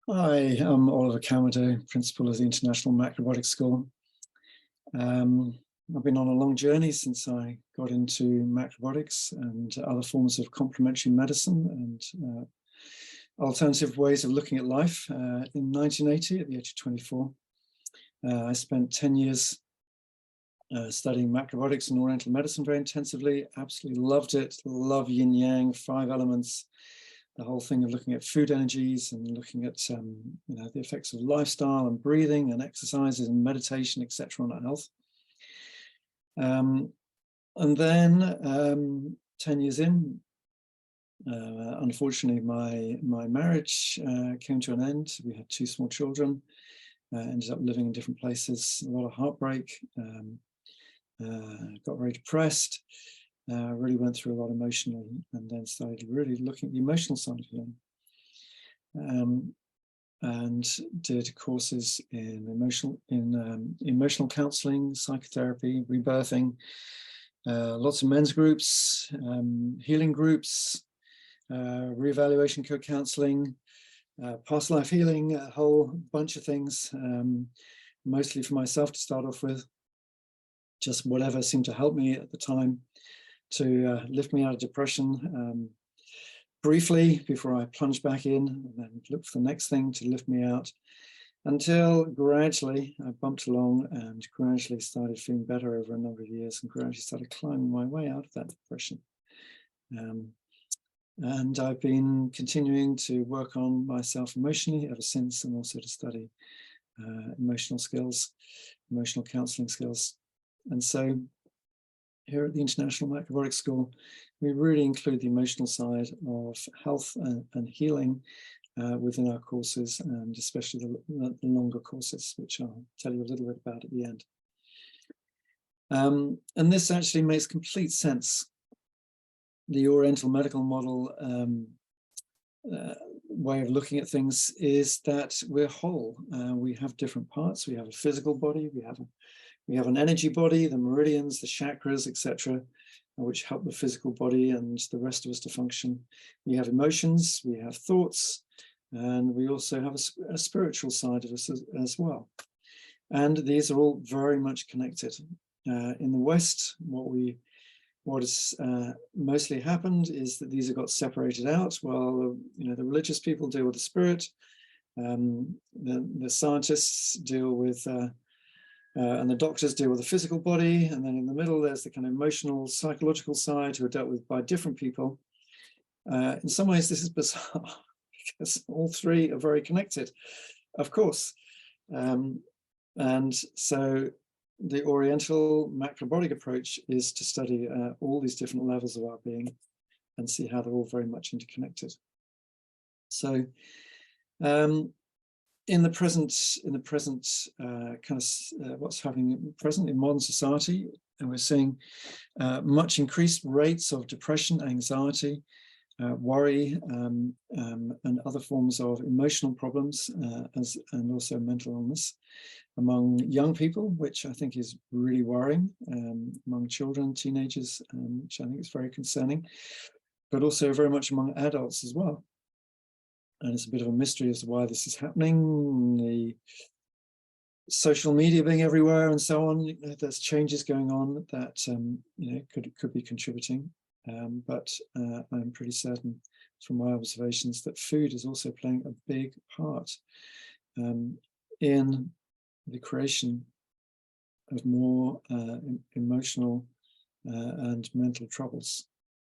Hi, I'm Oliver Calmado, Principal of the International Macrobiotics School. I've been on a long journey since I got into macrobiotics and other forms of complementary medicine and alternative ways of looking at life. In 1980, at the age of 24, I spent 10 years studying macrobiotics and oriental medicine very intensively. Absolutely loved it, love yin yang, 5 elements. The whole thing of looking at food energies and looking at the effects of lifestyle and breathing and exercises and meditation, etc., on our health. And then 10 years in, unfortunately, my marriage came to an end. We had 2 small children, ended up living in different places, a lot of heartbreak, got very depressed. Really went through a lot emotionally, and then started really looking at the emotional side of healing, and did courses in emotional counselling, psychotherapy, rebirthing, lots of men's groups, healing groups, reevaluation, co-counselling, past life healing, a whole bunch of things, mostly for myself to start off with, just whatever seemed to help me at the time to lift me out of depression briefly before I plunged back in, and then looked for the next thing to lift me out, until gradually I bumped along and gradually started feeling better over a number of years, and gradually started climbing my way out of that depression. And I've been continuing to work on myself emotionally ever since, and also to study emotional skills, emotional counselling skills. And so here at the International Macrobiotics School, we really include the emotional side of health and healing within our courses, and especially the longer courses, which I'll tell you a little bit about at the end. And this actually makes complete sense. The Oriental medical model way of looking at things is that we're whole. We have different parts. We have a physical body, we have an energy body, the meridians, the chakras, etc., which help the physical body and the rest of us to function. We have emotions, we have thoughts, and we also have a spiritual side of us as well. And these are all very much connected. In the West, what has mostly happened is that these have got separated out. Well, the religious people deal with the spirit, the scientists deal with and the doctors deal with the physical body, and then in the middle there's the kind of emotional, psychological side, who are dealt with by different people. In some ways this is bizarre, because all 3 are very connected, of course. And so the Oriental macrobiotic approach is to study all these different levels of our being and see how they're all very much interconnected. So in the present kind of what's happening present in modern society, and we're seeing much increased rates of depression, anxiety, worry, and other forms of emotional problems, and also mental illness among young people, which I think is really worrying, among children, teenagers, which I think is very concerning, but also very much among adults as well. And it's a bit of a mystery as to why this is happening. The social media being everywhere and so on, there's changes going on that could be contributing. But I'm pretty certain from my observations that food is also playing a big part in the creation of more emotional and mental troubles.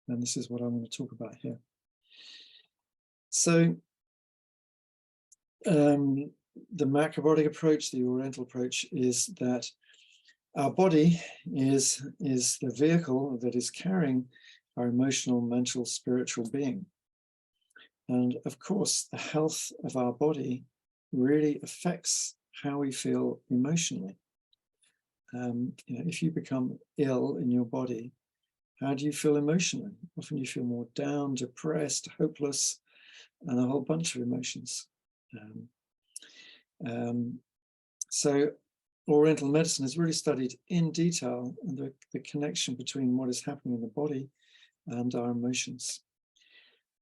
And this is what I want to talk about here. So the macrobiotic approach, the Oriental approach, is that our body is the vehicle that is carrying our emotional, mental, spiritual being. And of course, the health of our body really affects how we feel emotionally. If you become ill in your body, how do you feel emotionally? Often you feel more down, depressed, hopeless, and a whole bunch of emotions. So Oriental medicine has really studied in detail the connection between what is happening in the body and our emotions.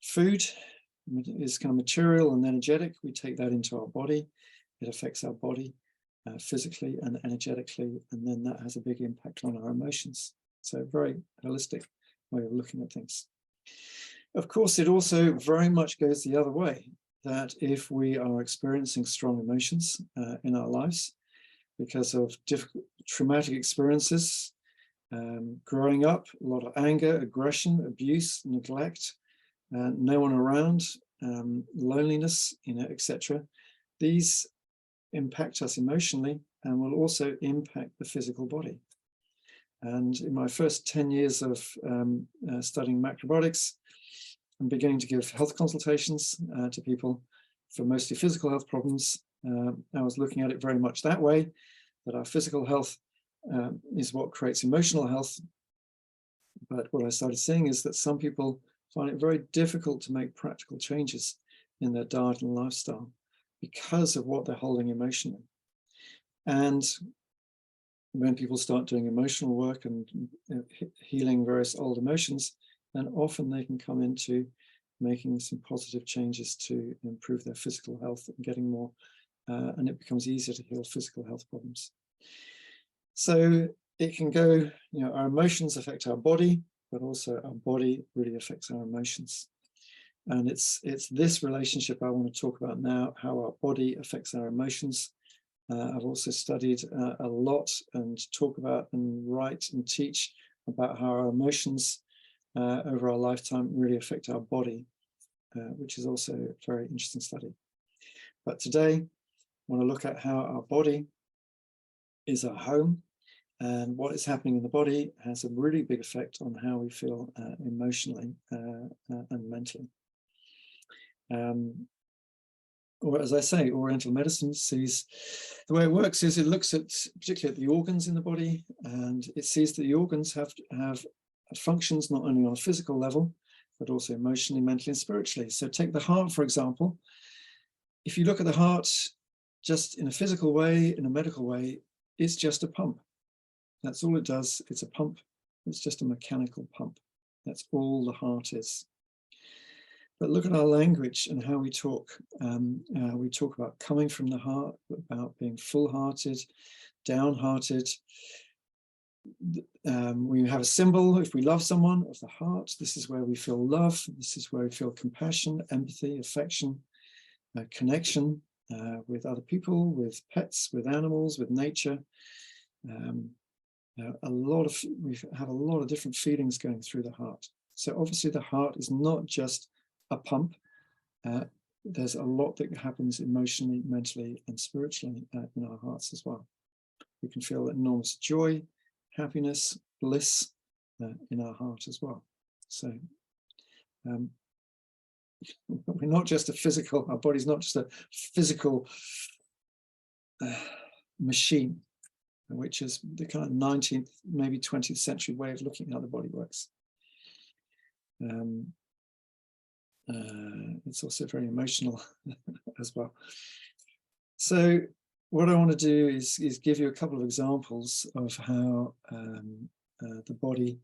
Food is kind of material and energetic. We take that into our body. It affects our body physically and energetically, and then that has a big impact on our emotions. So very holistic way of looking at things. Of course, it also very much goes the other way, that if we are experiencing strong emotions in our lives because of difficult, traumatic experiences, growing up, a lot of anger, aggression, abuse, neglect, no one around, loneliness, etc. These impact us emotionally and will also impact the physical body. And in my first 10 years of studying macrobiotics, I'm beginning to give health consultations to people for mostly physical health problems. I was looking at it very much that way, that our physical health is what creates emotional health. But what I started seeing is that some people find it very difficult to make practical changes in their diet and lifestyle because of what they're holding emotionally. And when people start doing emotional work and healing various old emotions, then often they can come into making some positive changes to improve their physical health and getting more, and it becomes easier to heal physical health problems. So it can go, our emotions affect our body, but also our body really affects our emotions. And it's this relationship I want to talk about now, how our body affects our emotions. I've also studied a lot and talk about and write and teach about how our emotions over our lifetime really affect our body, which is also a very interesting study. But today, I want to look at how our body is our home, and what is happening in the body has a really big effect on how we feel emotionally and mentally. Or as I say, Oriental medicine sees, the way it works is it looks at, particularly at the organs in the body, and it sees that the organs have functions not only on a physical level, but also emotionally, mentally, and spiritually. So take the heart, for example. If you look at the heart just in a physical way, in a medical way, it's just a pump. That's all it does. It's a pump. It's just a mechanical pump. That's all the heart is. But look at our language and how we talk. We talk about coming from the heart, about being full-hearted, downhearted. We have a symbol, if we love someone, of the heart. This is where we feel love. This is where we feel compassion, empathy, affection, connection with other people, with pets, with animals, with nature. We have a lot of different feelings going through the heart. So obviously the heart is not just a pump. There's a lot that happens emotionally, mentally, and spiritually in our hearts as well. We can feel enormous joy, happiness, bliss in our heart as well. So we're not just a physical, our body's not just a physical machine, which is the kind of 19th, maybe 20th century way of looking at how the body works. It's also very emotional as well. So what I want to do is give you a couple of examples of how the body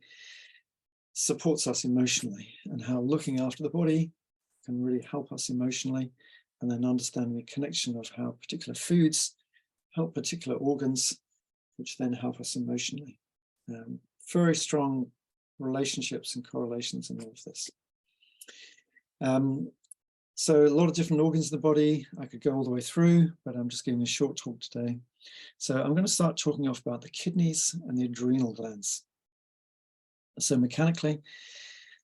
supports us emotionally, and how looking after the body can really help us emotionally, and then understanding the connection of how particular foods help particular organs, which then help us emotionally. Very strong relationships and correlations in all of this. So a lot of different organs in the body. I could go all the way through, but I'm just giving a short talk today. So I'm going to start talking off about the kidneys and the adrenal glands. So mechanically,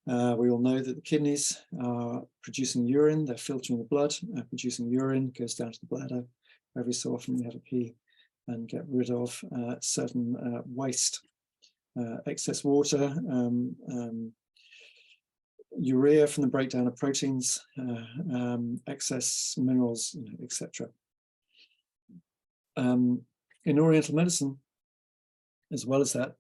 we all know that the kidneys are producing urine. They're filtering the blood, producing urine, goes down to the bladder. Every so often we have a pee and get rid of certain waste, excess water, urea from the breakdown of proteins, excess minerals, etc. In Oriental medicine, as well as that,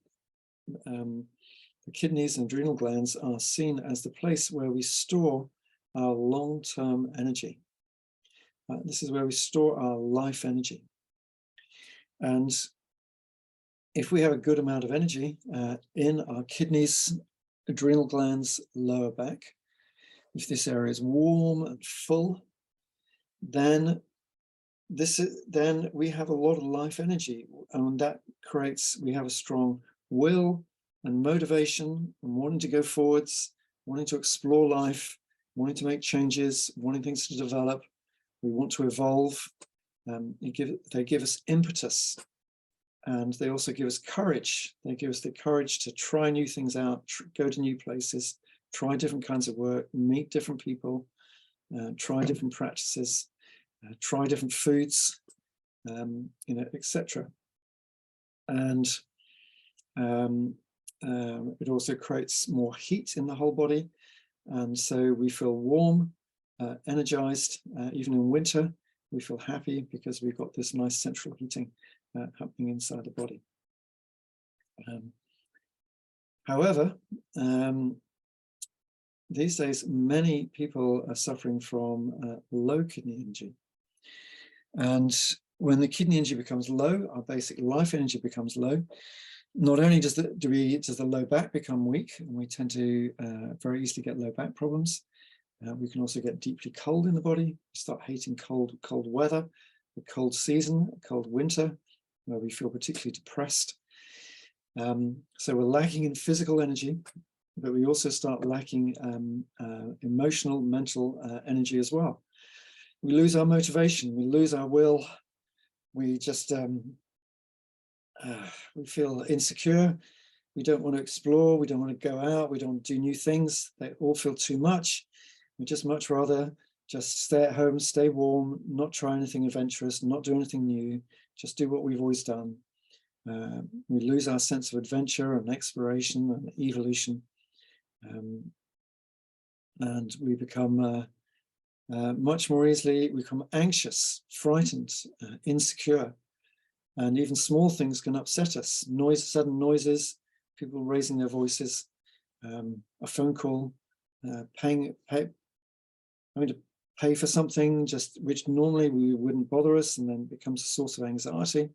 the kidneys and adrenal glands are seen as the place where we store our long-term energy. This is where we store our life energy. And if we have a good amount of energy in our kidneys, adrenal glands, lower back, if this area is warm and full, then we have a lot of life energy, and that creates, we have a strong will and motivation and wanting to go forwards, wanting to explore life, wanting to make changes, wanting things to develop. We want to evolve. They give us impetus, and they also give us courage. They give us the courage to try new things out, go to new places, try different kinds of work, meet different people, try different practices, try different foods, etc. And it also creates more heat in the whole body, and so we feel warm, energized. Even in winter, we feel happy because we've got this nice central heating happening inside the body. However, these days, many people are suffering from low kidney energy. And when the kidney energy becomes low, our basic life energy becomes low. Not only does the low back become weak, and we tend to very easily get low back problems, we can also get deeply cold in the body, start hating cold weather, a cold season, a cold winter, where we feel particularly depressed. So we're lacking in physical energy, but we also start lacking emotional, mental energy as well. We lose our motivation, we lose our will, we just, we feel insecure, we don't want to explore, we don't want to go out, we don't want to do new things, they all feel too much. We just much rather just stay at home, stay warm, not try anything adventurous, not do anything new, just do what we've always done. We lose our sense of adventure and exploration and evolution. And we become much more easily, we become anxious, frightened, insecure, and even small things can upset us. Sudden noises, people raising their voices, a phone call, having to pay for something which normally we wouldn't bother us, and then becomes a source of anxiety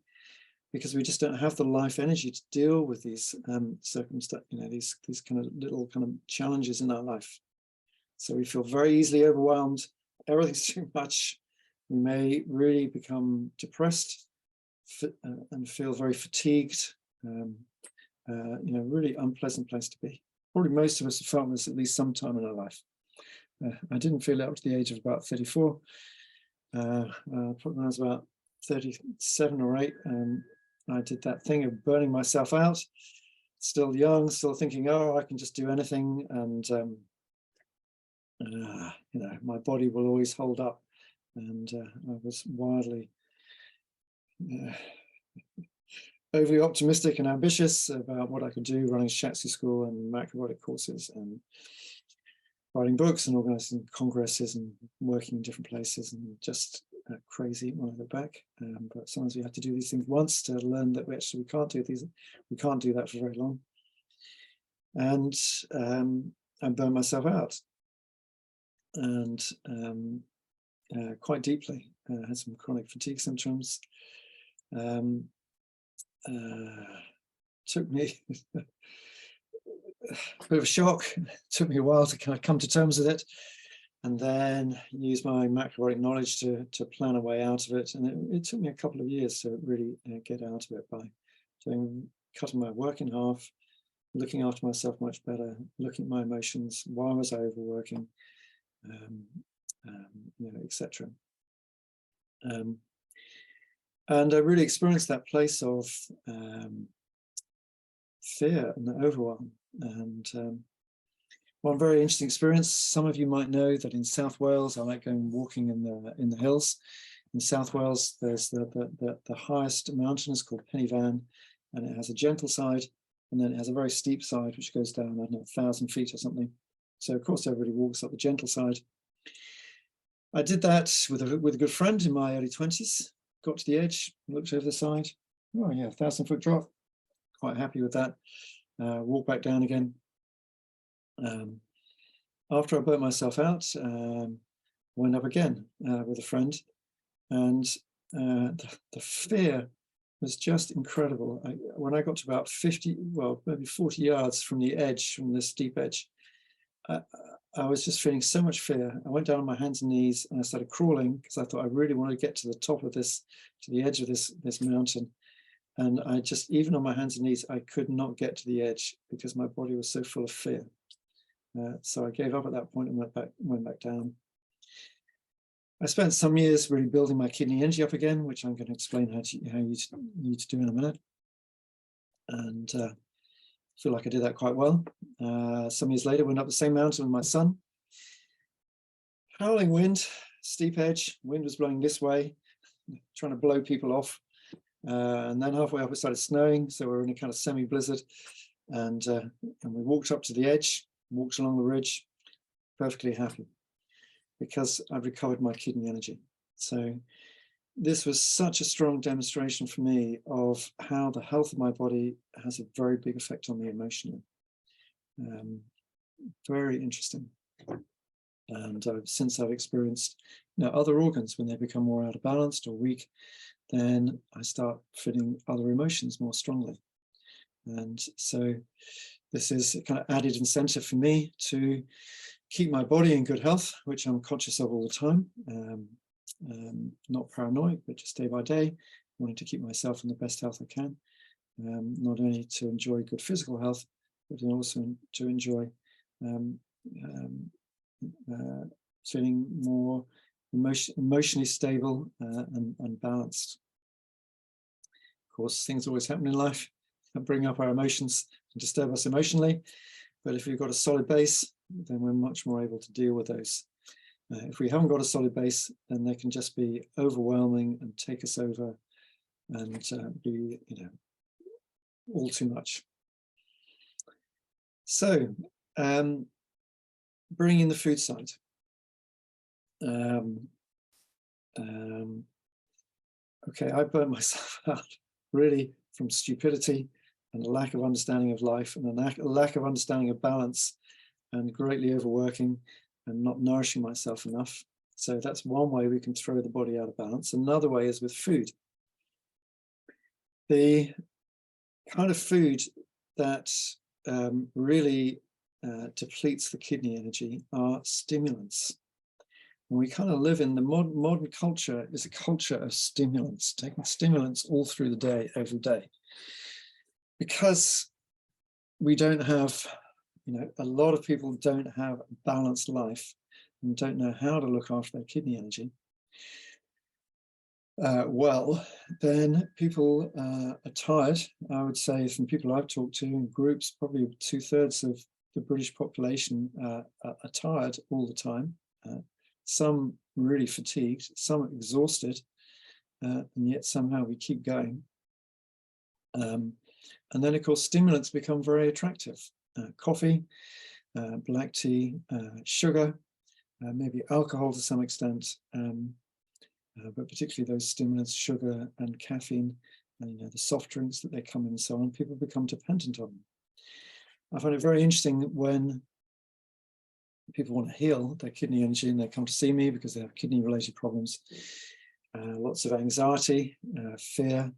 because we just don't have the life energy to deal with these circumstances, these kind of little kind of challenges in our life. So we feel very easily overwhelmed. Everything's too much. We may really become depressed and feel very fatigued. Really unpleasant place to be. Probably most of us have felt this at least sometime in our life. I didn't feel it up to the age of about 34. Probably when I was about 37 or 8, I did that thing of burning myself out. Still young, still thinking, oh, I can just do anything, and my body will always hold up. And I was wildly overly optimistic and ambitious about what I could do, running Shiatsu school and macrobiotic courses and writing books and organizing congresses and working in different places, and just crazy when I look back. But sometimes we have to do these things once to learn that we can't do that for very long. And I burned myself out, and quite deeply. I had some chronic fatigue symptoms. Took me a bit of a shock. It took me a while to kind of come to terms with it, and then use my macrobiotic knowledge to plan a way out of it. And it took me a couple of years to really get out of it by cutting my work in half, looking after myself much better, looking at my emotions. Why was I overworking? Etc. And I really experienced that place of fear and overwhelm. And one very interesting experience, some of you might know that in South Wales, I like going walking in the hills. In South Wales, there's the highest mountain is called Pen y Fan, and it has a gentle side, and then it has a very steep side, which goes down, I don't know, 1,000 feet or something. So of course, everybody walks up the gentle side. I did that with a good friend in my early 20s, got to the edge, looked over the side. Oh yeah, 1,000-foot drop. Quite happy with that. Walk back down again. After I burnt myself out, went up again with a friend, and the fear was just incredible. When I got to about 50, well, maybe 40 yards from the edge, from the steep edge, I was just feeling so much fear. I went down on my hands and knees and I started crawling because I thought I really wanted to get to the top of this, to the edge of this mountain. And I just, even on my hands and knees, I could not get to the edge because my body was so full of fear. So I gave up at that point and went back down. I spent some years really building my kidney energy up again, which I'm going to explain how you need to do in a minute. And I feel like I did that quite well. Some years later, went up the same mountain with my son. Howling wind, steep edge, wind was blowing this way, trying to blow people off. And then halfway up, it started snowing. So we're in a kind of semi-blizzard. And we walked up to the edge, walked along the ridge, perfectly happy because I'd recovered my kidney energy. So this was such a strong demonstration for me of how the health of my body has a very big effect on me emotionally. Very interesting. And since I've experienced other organs, when they become more out of balance or weak, then I start feeling other emotions more strongly. And so this is a kind of added incentive for me to keep my body in good health, which I'm conscious of all the time. Not paranoid, but just day by day, wanting to keep myself in the best health I can. Not only to enjoy good physical health, but also to enjoy feeling more emotionally stable and balanced. Of course, things always happen in life that bring up our emotions and disturb us emotionally. But if we've got a solid base, then we're much more able to deal with those. If we haven't got a solid base, then they can just be overwhelming and take us over and be, all too much. So, bringing in the food side. Okay, I burnt myself out really from stupidity and a lack of understanding of life and a lack of understanding of balance and greatly overworking and not nourishing myself enough. So that's one way we can throw the body out of balance. Another way is with food. The kind of food that really depletes the kidney energy are stimulants. And we kind of live in the modern culture is a culture of stimulants, taking stimulants all through the day, every day. Because we don't have, a lot of people don't have a balanced life and don't know how to look after their kidney energy. Well, then people are tired. I would say from people I've talked to in groups, probably 2/3 of the British population are tired all the time. Some really fatigued, some exhausted, and yet somehow we keep going. And then, of course, stimulants become very attractive. Coffee, black tea, sugar, maybe alcohol to some extent, but particularly those stimulants, sugar and caffeine, and the soft drinks that they come in and so on, people become dependent on them. I find it very interesting when people want to heal their kidney energy and they come to see me because they have kidney-related problems, lots of anxiety, fear,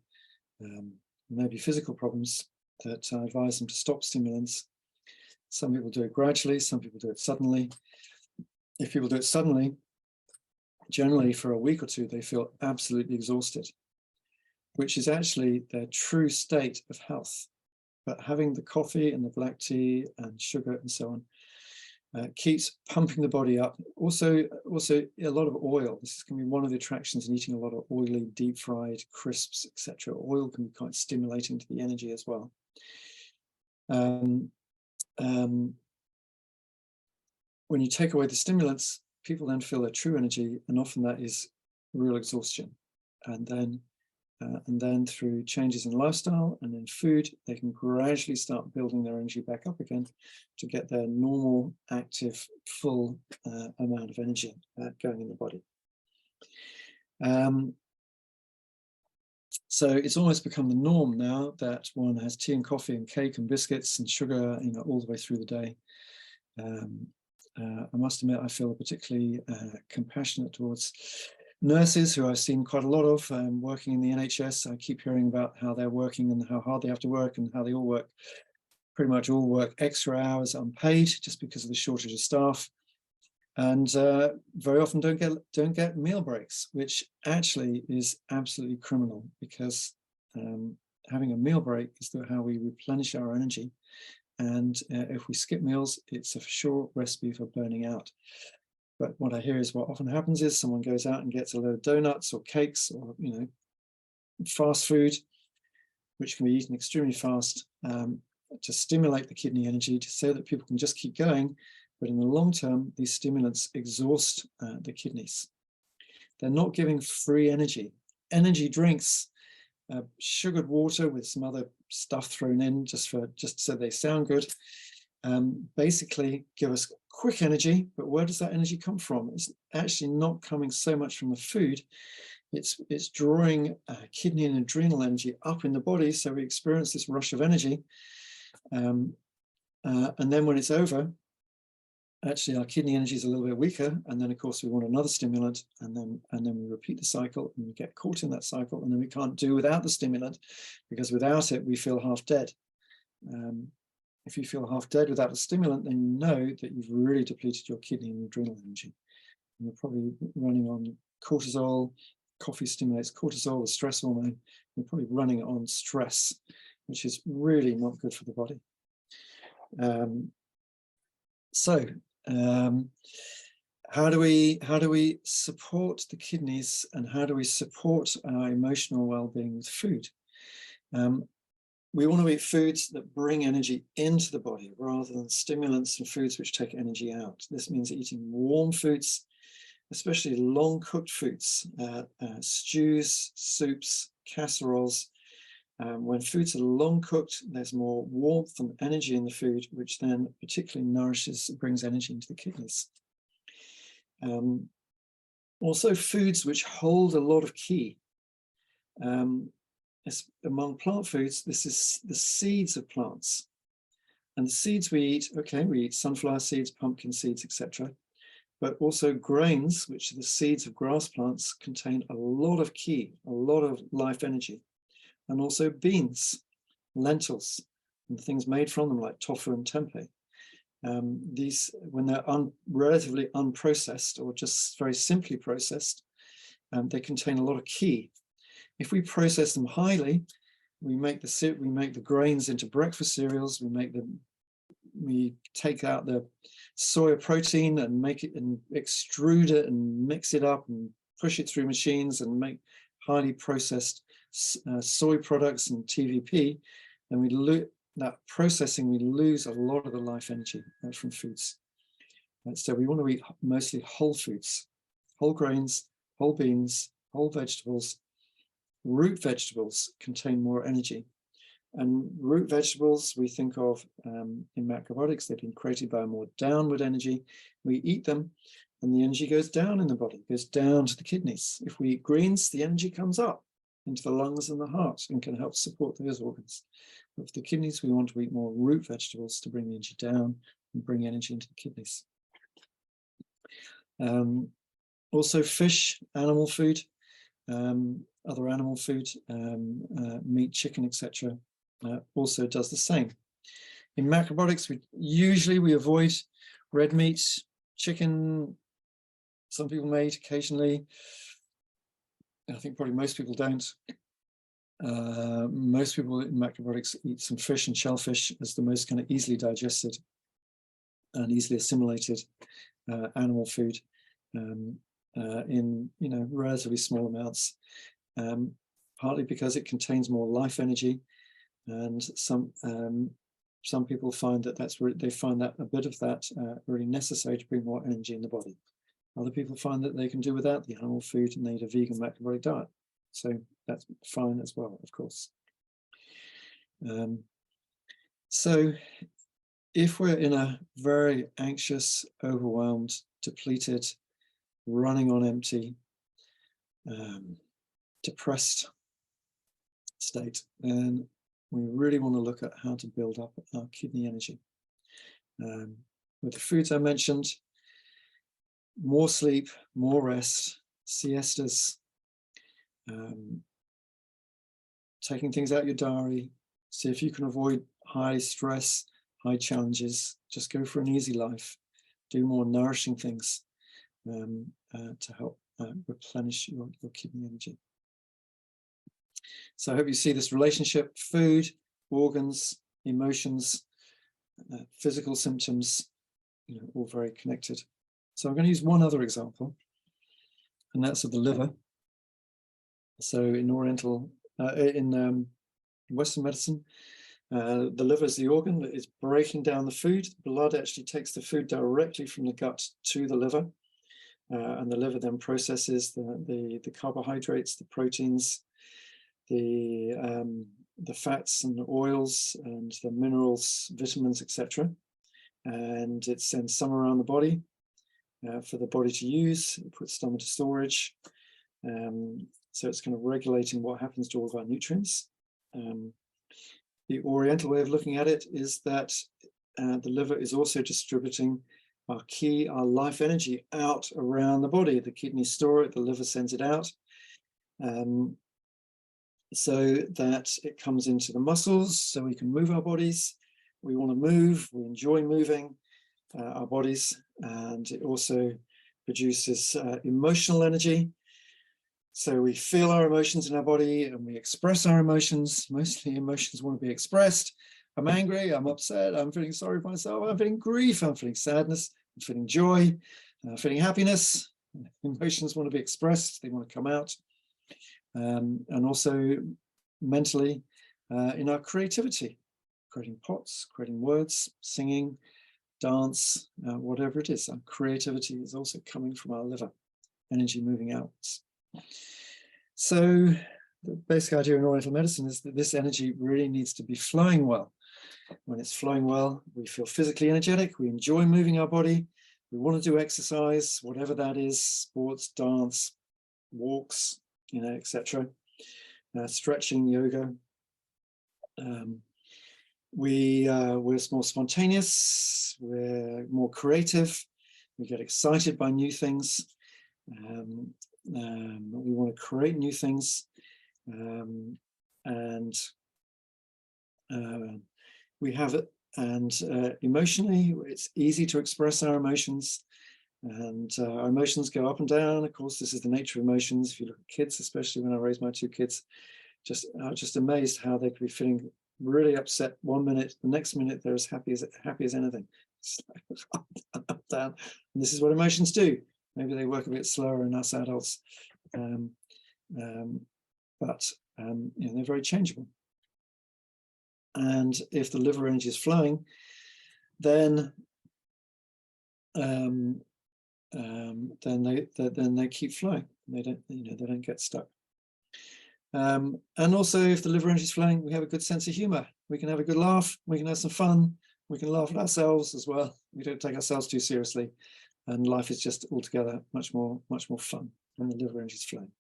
maybe physical problems, that I advise them to stop stimulants. Some people do it gradually, some people do it suddenly. If people do it suddenly, generally for a week or two, they feel absolutely exhausted, which is actually their true state of health. But having the coffee and the black tea and sugar and so on keeps pumping the body up. Also a lot of oil. This can be one of the attractions in eating a lot of oily, deep fried crisps, etc. Oil can be quite stimulating to the energy as well. When you take away the stimulants, people then feel their true energy, and often that is real exhaustion. And then through changes in lifestyle and in food, they can gradually start building their energy back up again to get their normal, active, full amount of energy going in the body. So it's almost become the norm now that one has tea and coffee and cake and biscuits and sugar, all the way through the day. I must admit, I feel particularly compassionate towards nurses who I've seen quite a lot of working in the NHS. I keep hearing about how they're working and how hard they have to work and how they pretty much all work extra hours unpaid just because of the shortage of staff. and very often don't get meal breaks, which actually is absolutely criminal, because having a meal break is how we replenish our energy. And if we skip meals, it's a sure recipe for burning out. But what I hear is what often happens is someone goes out and gets a load of donuts or cakes or, fast food, which can be eaten extremely fast, to stimulate the kidney energy, so that people can just keep going. But in the long term, these stimulants exhaust the kidneys. They're not giving free energy. Energy drinks, sugared water with some other stuff thrown in just so they sound good, basically give us quick energy. But where does that energy come from? It's actually not coming so much from the food. It's drawing kidney and adrenal energy up in the body, so we experience this rush of energy, and then when it's over, actually our kidney energy is a little bit weaker, and then of course we want another stimulant, and then we repeat the cycle, and we get caught in that cycle, and then we can't do without the stimulant, because without it we feel half dead. If you feel half dead without a stimulant, then you know that you've really depleted your kidney and adrenal energy. And you're probably running on cortisol. Coffee stimulates cortisol, the stress hormone. You're probably running on stress, which is really not good for the body. How do we support the kidneys, and how do we support our emotional well-being with food? We want to eat foods that bring energy into the body rather than stimulants and foods which take energy out. This means eating warm foods, especially long cooked foods, stews, soups, casseroles. When foods are long cooked, there's more warmth and energy in the food, which then particularly brings energy into the kidneys. Also, foods which hold a lot of ki. Among plant foods, this is the seeds of plants. And the seeds we eat, we eat sunflower seeds, pumpkin seeds, etc. But also grains, which are the seeds of grass plants, contain a lot of ki, a lot of life energy. And also beans, lentils, and things made from them like tofu and tempeh. These, when they're relatively unprocessed or just very simply processed, they contain a lot of ki. If we process them highly, we make the grains into breakfast cereals. We take out the soya protein and make it and extrude it and mix it up and push it through machines and make highly processed soy products and TVP. And we lose a lot of the life energy from foods. So we want to eat mostly whole foods, whole grains, whole beans, whole vegetables. Root vegetables contain more energy. And root vegetables we think of in macrobiotics, they've been created by a more downward energy. We eat them and the energy goes down in the body, goes down to the kidneys. If we eat greens, the energy comes up into the lungs and the heart and can help support those organs. But for the kidneys, we want to eat more root vegetables to bring the energy down and bring energy into the kidneys. Also fish, animal food, other animal food, meat, chicken, etc. Also does the same. In macrobiotics, we avoid red meat, chicken. Some people may eat occasionally. I think probably most people don't. Most people in macrobiotics eat some fish and shellfish as the most kind of easily digested and easily assimilated animal food in relatively small amounts. Partly because it contains more life energy, and some people find they find that a bit of that really necessary to bring more energy in the body. Other people find that they can do without the animal food and they eat a vegan macrobiotic diet. So that's fine as well, of course. So if we're in a very anxious, overwhelmed, depleted, running on empty, depressed state, then we really want to look at how to build up our kidney energy. With the foods I mentioned, more sleep, more rest, siestas, taking things out your diary, see if you can avoid high stress, high challenges, just go for an easy life. do more nourishing things to help replenish your kidney energy. So I hope you see this relationship: food, organs, emotions, physical symptoms, all very connected. So I'm going to use one other example, and that's of the liver. So in Western medicine, the liver is the organ that is breaking down the food. Blood actually takes the food directly from the gut to the liver, and the liver then processes the carbohydrates, the proteins, the fats and the oils and the minerals, vitamins, etc. And it sends some around the body for the body to use. It puts some into storage. So it's kind of regulating what happens to all of our nutrients. The Oriental way of looking at it is that the liver is also distributing our life energy out around the body. The kidneys store it, the liver sends it out, so that it comes into the muscles, so we can move our bodies. We want to move, we enjoy moving our bodies, and it also produces emotional energy. So we feel our emotions in our body and we express our emotions. Mostly emotions want to be expressed. I'm angry, I'm upset, I'm feeling sorry for myself, I'm feeling grief, I'm feeling sadness, I'm feeling joy, I'm feeling happiness. Emotions want to be expressed, they want to come out. And also mentally in our creativity, creating pots, creating words, singing, dance, whatever it is. Our creativity is also coming from our liver, energy moving outwards. So the basic idea in Oriental medicine is that this energy really needs to be flowing well. When it's flowing well, we feel physically energetic, we enjoy moving our body, we want to do exercise, whatever that is, sports, dance, walks, etc. Stretching, yoga. We're more spontaneous, we're more creative, we get excited by new things. We want to create new things, and we have it. And emotionally, it's easy to express our emotions, and our emotions go up and down. Of course, this is the nature of emotions. If you look at kids, especially when I raised my two kids, I was just amazed how they could be feeling really upset one minute, the next minute they're as happy as anything. It's like up, down. And this is what emotions do. Maybe they work a bit slower in us adults, but they're very changeable. And if the liver energy is flowing, then they keep flowing. They don't get stuck. And also, if the liver energy is flowing, we have a good sense of humor. We can have a good laugh. We can have some fun. We can laugh at ourselves as well. We don't take ourselves too seriously, and life is just altogether much more fun when the liver energy is flowing.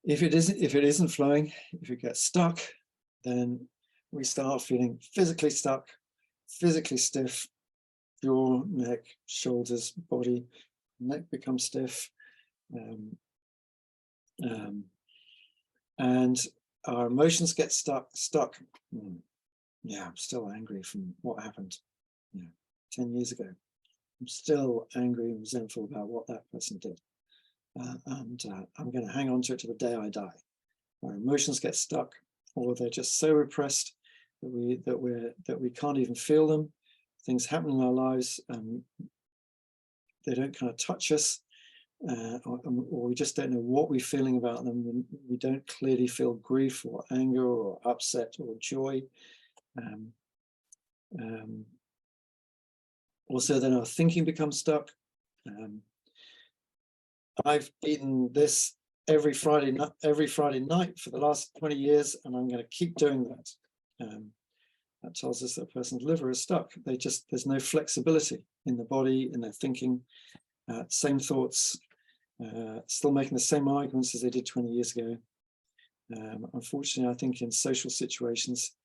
If it isn't flowing, if it gets stuck, then we start feeling physically stuck, physically stiff. Jaw, neck, shoulders, body, neck becomes stiff. And our emotions get stuck. Yeah, I'm still angry from what happened 10 years ago. I'm still angry and resentful about what that person did. And I'm going to hang on to it to the day I die. Our emotions get stuck, or they're just so repressed that we can't even feel them. Things happen in our lives, they don't kind of touch us, or we just don't know what we're feeling about them. We don't clearly feel grief or anger or upset or joy. Also, then our thinking becomes stuck. I've eaten this every Friday night for the last 20 years, and I'm going to keep doing that. That tells us that a person's liver is stuck. There's no flexibility in the body, in their thinking. Same thoughts, still making the same arguments as they did 20 years ago. Unfortunately, I think in social situations,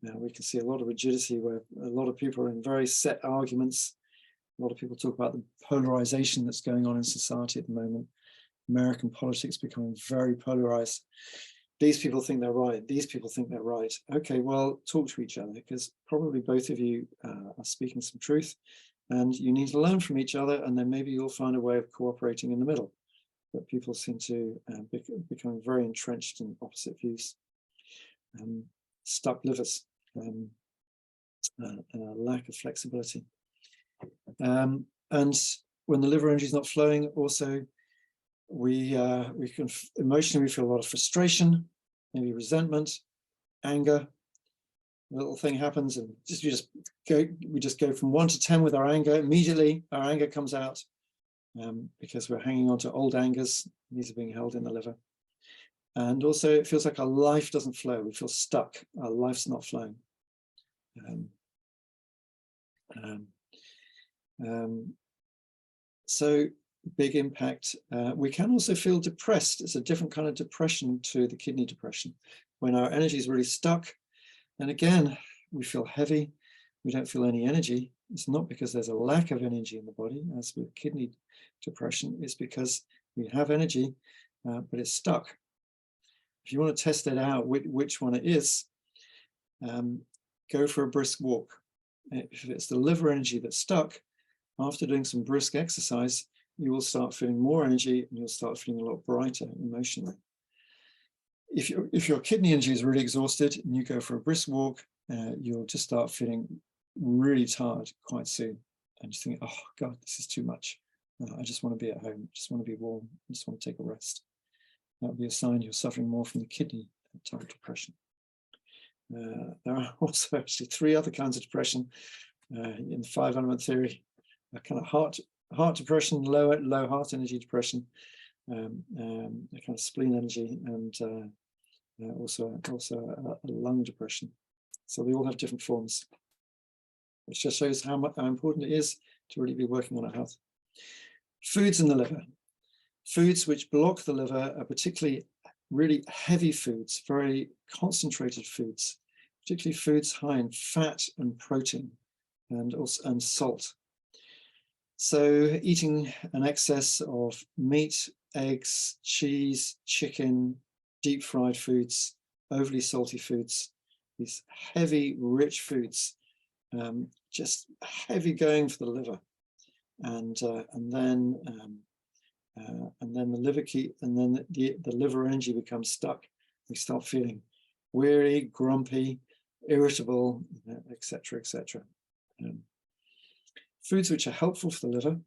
we can see a lot of rigidity where a lot of people are in very set arguments. A lot of people talk about the polarization that's going on in society at the moment. American politics becoming very polarized. These people think they're right. These people think they're right. Okay, well, talk to each other, because probably both of you are speaking some truth. and you need to learn from each other, and then maybe you'll find a way of cooperating in the middle. But people seem to become very entrenched in opposite views. Stuck livers, lack of flexibility. And when the liver energy is not flowing, also we can emotionally we feel a lot of frustration, maybe resentment, anger. A little thing happens, and we just go from 1 to 10 with our anger. Immediately, our anger comes out because we're hanging on to old angers. These are being held in the liver. And also, it feels like our life doesn't flow. We feel stuck. Our life's not flowing. So big impact. We can also feel depressed. It's a different kind of depression to the kidney depression. When our energy is really stuck, and again, we feel heavy. We don't feel any energy. It's not because there's a lack of energy in the body, as with kidney depression. It's because we have energy, but it's stuck. If you want to test it out, which one it is, go for a brisk walk. If it's the liver energy that's stuck, after doing some brisk exercise, you will start feeling more energy and you'll start feeling a lot brighter emotionally. If your kidney energy is really exhausted and you go for a brisk walk, you'll just start feeling really tired quite soon. And just think, oh God, this is too much. I just want to be at home. I just want to be warm. I just want to take a rest. That would be a sign you're suffering more from the kidney type depression. There are also actually 3 other kinds of depression in the 5-element theory. A kind of heart depression, low heart energy depression, a kind of spleen energy, and also a lung depression. So they all have different forms, which just shows how important it is to really be working on our health. Foods in the liver. Foods which block the liver are particularly really heavy foods, very concentrated foods, particularly foods high in fat and protein and salt. So eating an excess of meat, eggs, cheese, chicken, deep fried foods, overly salty foods, these heavy, rich foods, just heavy going for the liver. And then the liver energy becomes stuck. We start feeling weary, grumpy, irritable, etc., etc. Foods which are helpful for the liver.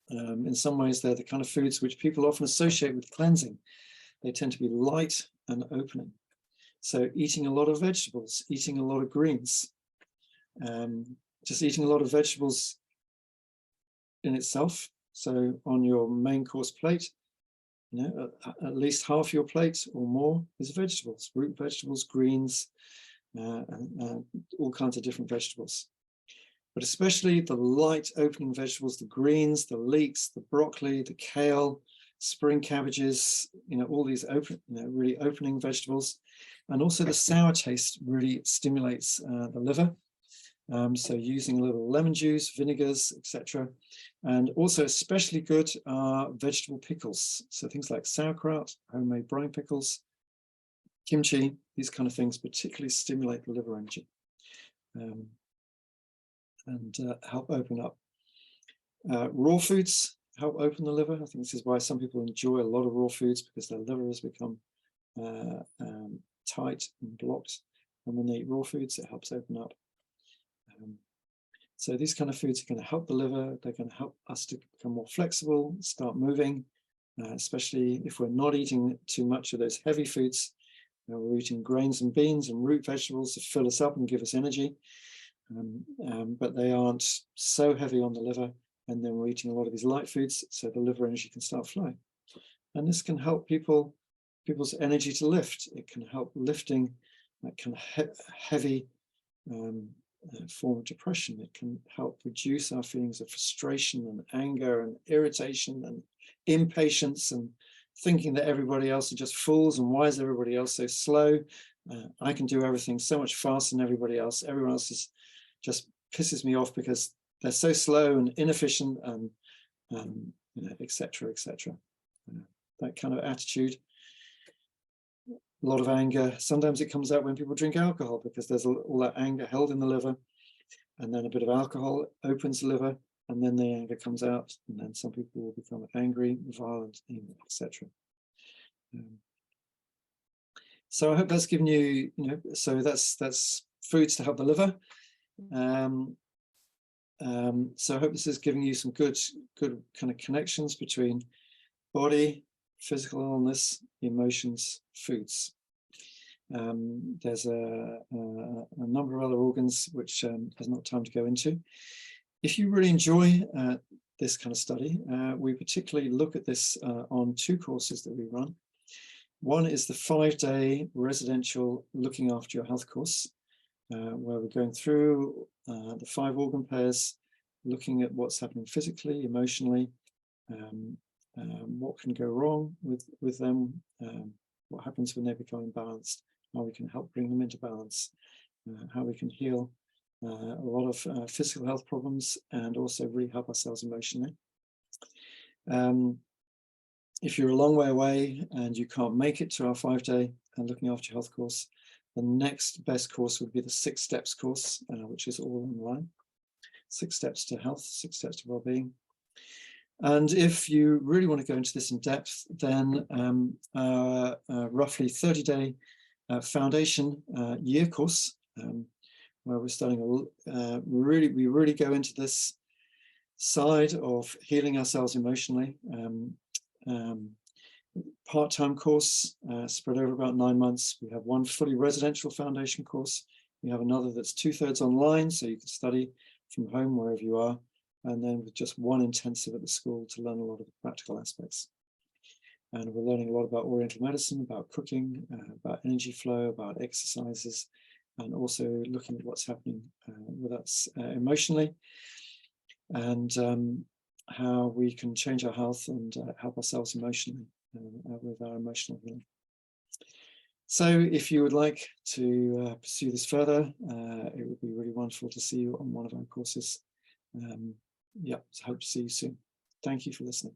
In some ways, they're the kind of foods which people often associate with cleansing. They tend to be light and opening. So eating a lot of vegetables, eating a lot of greens, just eating a lot of vegetables in itself. So on your main course plate, at least half your plate or more is vegetables, root vegetables, greens, and all kinds of different vegetables. But especially the light opening vegetables, the greens, the leeks, the broccoli, the kale, spring cabbages, all these really opening vegetables. And also the sour taste really stimulates the liver. So using a little lemon juice, vinegars, etc. And also especially good are vegetable pickles. So things like sauerkraut, homemade brine pickles, kimchi, these kind of things particularly stimulate the liver energy. And help open up. Raw foods help open the liver. I think this is why some people enjoy a lot of raw foods, because their liver has become tight and blocked. And when they eat raw foods, it helps open up. So these kind of foods are going to help the liver. They're going to help us to become more flexible, start moving, especially if we're not eating too much of those heavy foods. We're eating grains and beans and root vegetables to fill us up and give us energy. But they aren't so heavy on the liver, and then we're eating a lot of these light foods, so the liver energy can start flowing. And this can help people's energy to lift. It can help lifting that kind of heavy form of depression. It can help reduce our feelings of frustration and anger and irritation and impatience and thinking that everybody else are just fools, and why is everybody else so slow? I can do everything so much faster than everybody else. Everyone else just pisses me off because they're so slow and inefficient, and etc., etc. That kind of attitude. A lot of anger. Sometimes it comes out when people drink alcohol, because there's all that anger held in the liver. and then a bit of alcohol opens the liver, and then the anger comes out, and then some people will become angry, violent, etc. So I hope that's given you, so that's foods to help the liver. So I hope this is giving you some good kind of connections between body, physical illness, emotions, foods. There's a number of other organs which there's not time to go into. If you really enjoy this kind of study, we particularly look at this on 2 courses that we run. One is the 5-day residential Looking After Your Health course, where we're going through the 5 organ pairs, looking at what's happening physically, emotionally, what can go wrong with them, what happens when they become imbalanced, how we can help bring them into balance, how we can heal a lot of physical health problems, and also really help ourselves emotionally. If you're a long way away and you can't make it to our 5-day Looking After Your Health course, the next best course would be the 6 Steps course, which is all online. 6 Steps to Health, 6 Steps to Wellbeing. And if you really want to go into this in depth, then roughly 30-day foundation year course, where we're starting we really go into this side of healing ourselves emotionally. Part-time course spread over about 9 months. We have one fully residential foundation course. We have another that's 2/3 online, so you can study from home wherever you are, and then with just one intensive at the school to learn a lot of the practical aspects. And we're learning a lot about Oriental medicine, about cooking, about energy flow, about exercises, and also looking at what's happening with us emotionally, and how we can change our health and help ourselves emotionally with our emotional healing. So if you would like to pursue this further, it would be really wonderful to see you on one of our courses. Yeah, so hope to see you soon. Thank you for listening.